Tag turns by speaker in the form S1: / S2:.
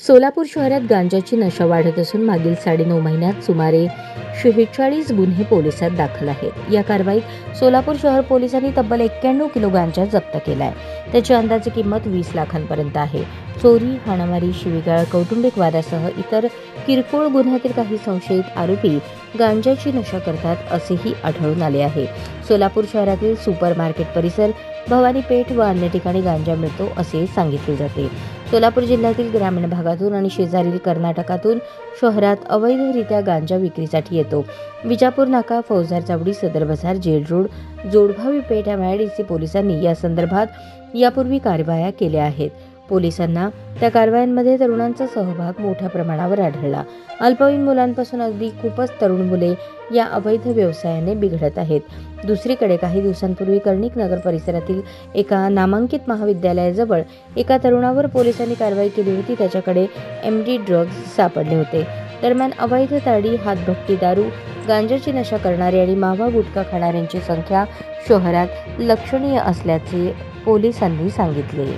S1: सोलापूर शहरात गांजाची नशा वाढत असून मागील 9.5 महिन्यात सुमारे 46 गुन्हे पोलिसात दाखल आहेत। या कारवाईत सोलापूर शहर पोलिसांनी तब्बल 91 किलो गांजा जप्त केलाय। त्याची अंदाजे किंमत 20 लाखांपर्यंत आहे। चोरी, हाणामारी, शिवीगाळ, कौटुंबिक वादासह इतर किरकोळ गुन्ह्यातील काही संशयित आरोपी गांजाची नशा करतात असेही आढळून आले आहे। सोलापूर शहरातील सुपर मार्केट परिसर, भवानी पेठ व अन्य ठिकाणी गांजा मिळतो असे सांगितले जाते। सोलापूर जिल्ह्यातील ग्रामीण भागातून आणि शेजारील कर्नाटकातून शहरात अवैधरित्या गांजा विक्रीसाठी येतो। विजापूर नाका, फौजदार चावडी, सदर बाजार, जेल रोड, जोडभावी पेठ MIDC पोलिसांनी या संदर्भात यापूर्वी कारवाया केल्या आहेत। पोलिसांना त्या कारवायांमध्ये तरुणांचा सहभाग मोठ्या प्रमाणावर आढळला। अल्पवयीन मुलांपासून अगदी खूपच तरुण मुले या अवैध व्यवसायाने बिघडत आहेत। दुसरीकडे काही दिवसांपूर्वी कर्णिक नगर परिसरातील एका नामांकित महाविद्यालयाजवळ एका तरुणावर पोलिसांनी कारवाई केली होती। त्याच्याकडे MD ड्रग्ज सापडले होते। दरम्यान अवैध ताडी, हातभट्टी दारू, गांजाची नशा करणारे आणि मावा गुटखा खाणाऱ्यांची संख्या शहरात लक्षणीय असल्याचे पोलिसांनी सांगितले।